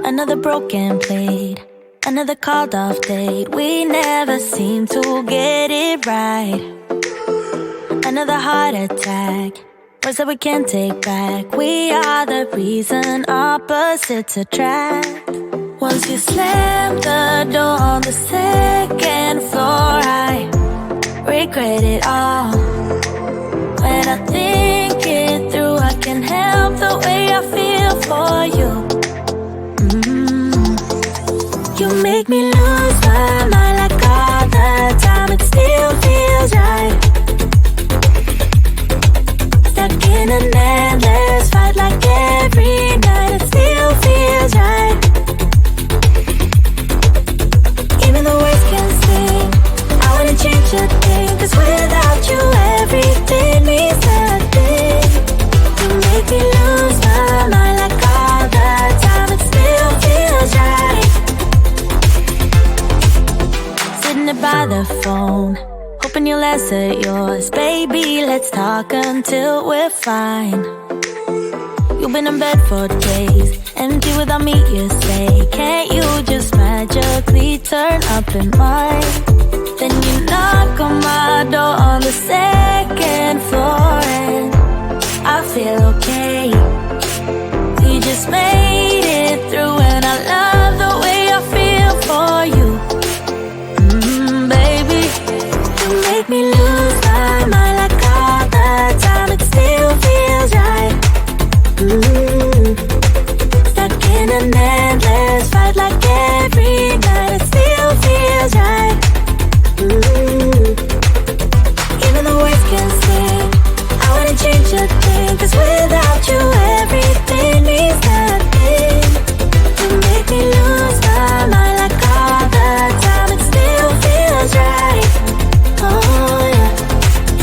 Another broken plate, another called off date. We never seem to get it right. Another heart attack, words that we can't take back. We are the reason opposites attract. Once you slam the door on the second floor, I regret it all. When I think it through, I can't help the way I feel for you. You make me lose my mind like all the time. It still feels right. Stuck in an endless fight like every night. It still feels right. Even the words can sing. I wouldn't change a thing, 'cause without you everything means nothing. You make me lose my mind like all the time. It still feels right. By the phone, hoping you'll answer yours. Baby, let's talk until we're fine. You've been in bed for days, empty without me, you say. Can't you just magically turn up in mine? Then you knock on my door on the second floor, and I feel okay. We just made it through, and I love the way I feel for you. Make me lose my mind like all the time. It still feels right. Stuck in an endless fight like every night. It still feels right. Even the words can sing. I wouldn't change a thing, 'cause without you everything means nothing. You make me lose my mind like all the time. It still feels right. Oh yeah,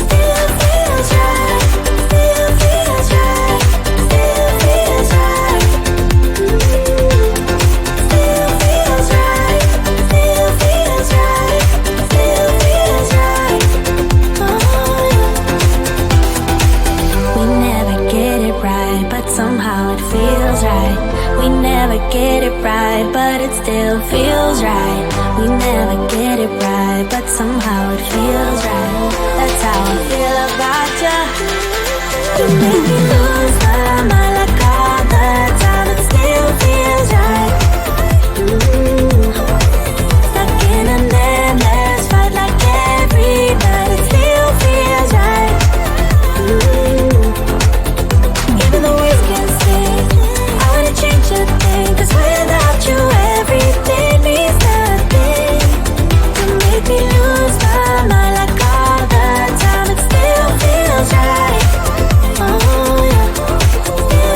still feels right, still feels right, still feels right. Still feels right, still feels right, still feels right. Oh yeah. We never get it right, but somehow it feels right. We never get it right, but it still feels right. We never get it right, but somehow it feels right. That's how I feel about you. You make me lose my mind like all the time. It still feels right. Stuck in an endless fight like every night. It still feels right. Even the words can sing. I wouldn't change a thing, 'cause without you everything means nothing. You make me lose my mind like all the time. It still feels right. Oh yeah, still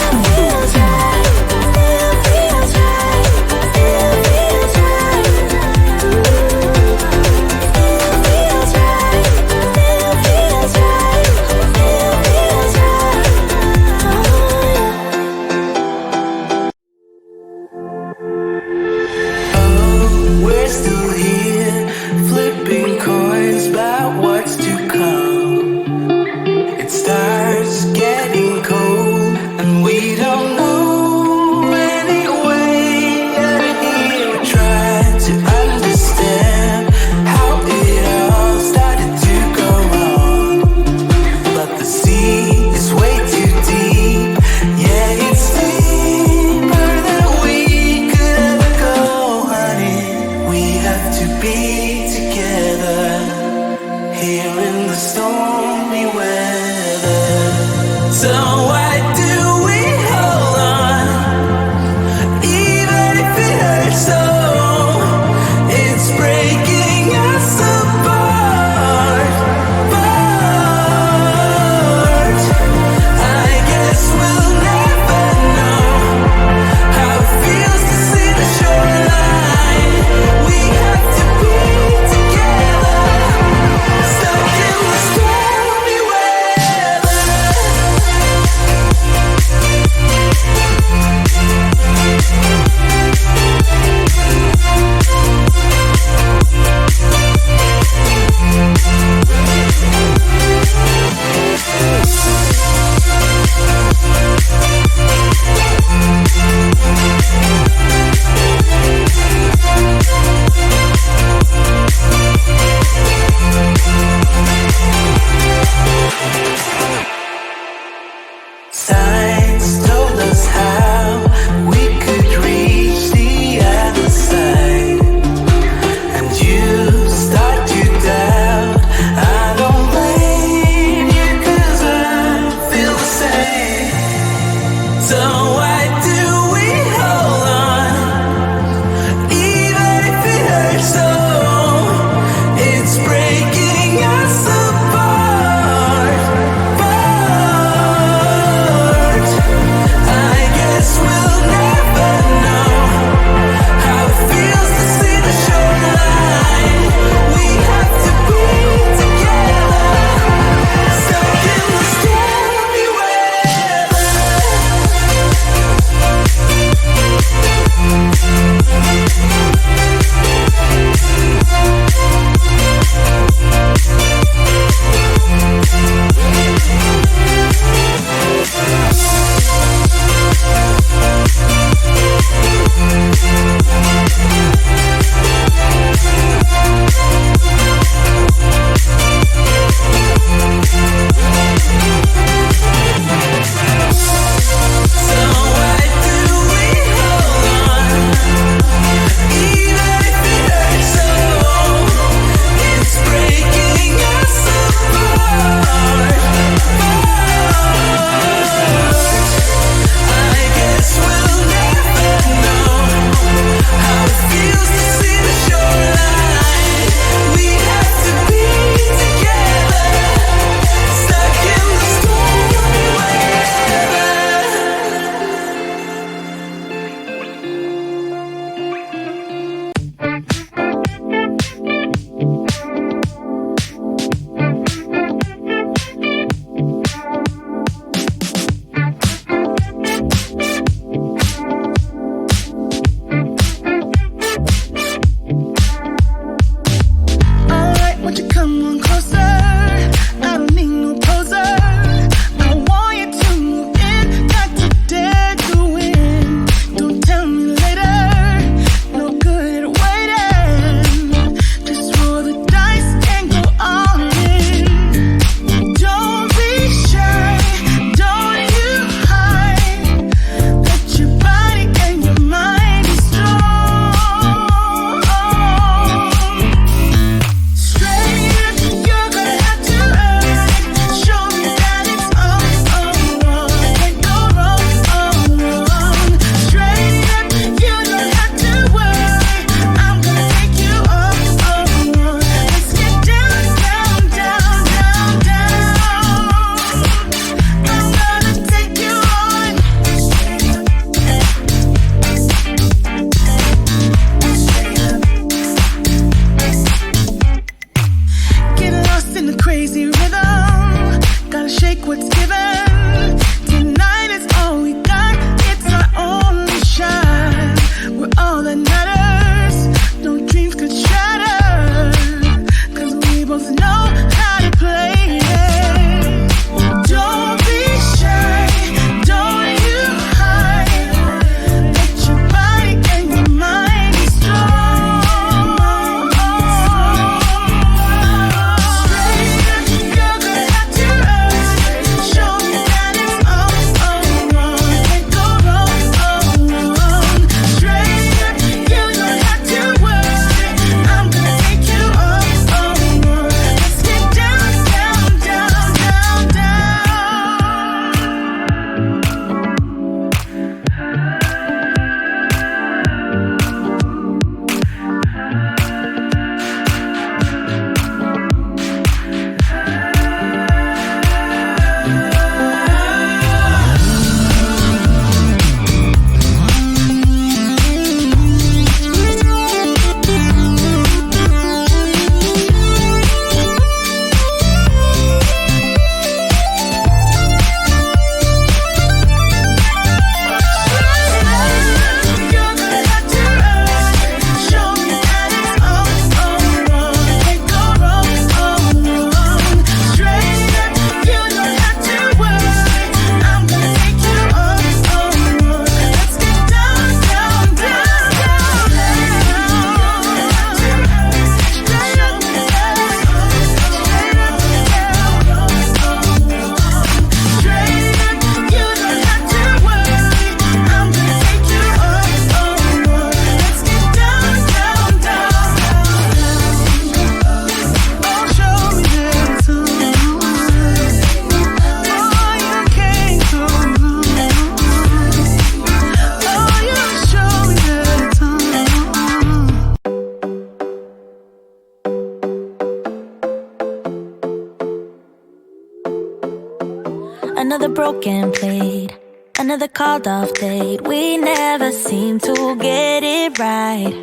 Another broken plate, another called off date. We never seem to get it right.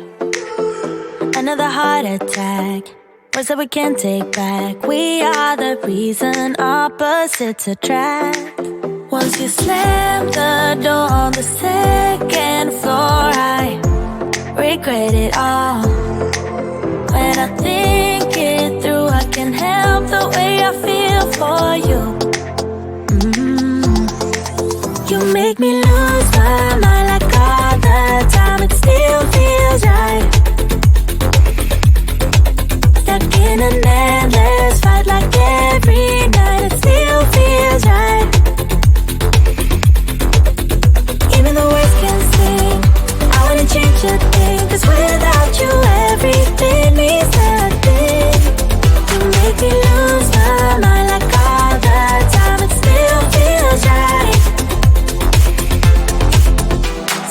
Another heart attack, words that we can't take back. We are the reason opposites attract. Once you slam the door on the second floor, I regret it all. When I think it through, I can't help the way I feel for you. You make me lose my mind like all the time. It still feels right. Stuck in an endless fight like every night. It still feels right. Even the words can sing. I wanna change a thing, 'cause without you everything means nothing. You make me lose my mind like all the time. It still feels right.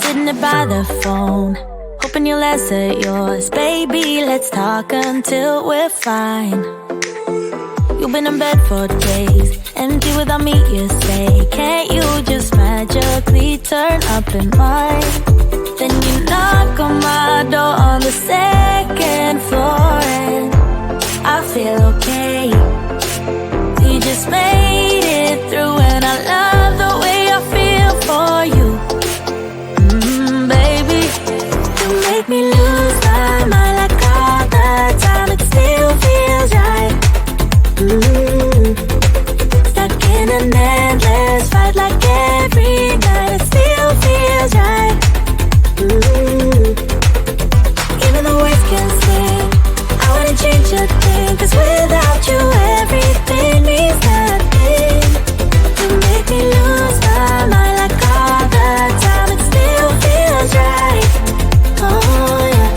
Sitting there by the phone, hoping you'll answer yours. Baby, let's talk until we're fine. You've been in bed for days, empty without me, you say. Can't you just magically turn up in mine? Then you knock on my door on the second floor, and I feel okay. We just made it through, and I love the way I feel for you. Baby, you make me lose my mind like all the time. It still feels right. Stuck in an endless fight like every night. It still feels right. Even the words can sing. I wanna change a thing, 'cause without you everything means nothing. You make me lose my mind like all the time. It still feels right. Oh yeah.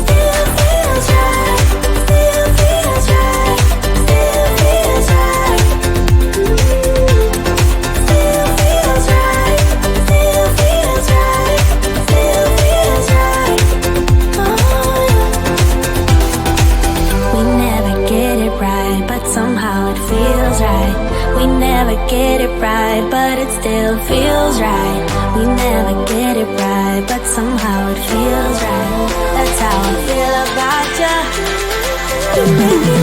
Still feels right. Still feels right. Still feels right. Still feels right. Still feels right. Still feels right. Oh yeah. We never get it right, but somehow it feels right. We never get it right, but it still feels right. We never get it right, but somehow it feels right. That's how I feel about you. You make me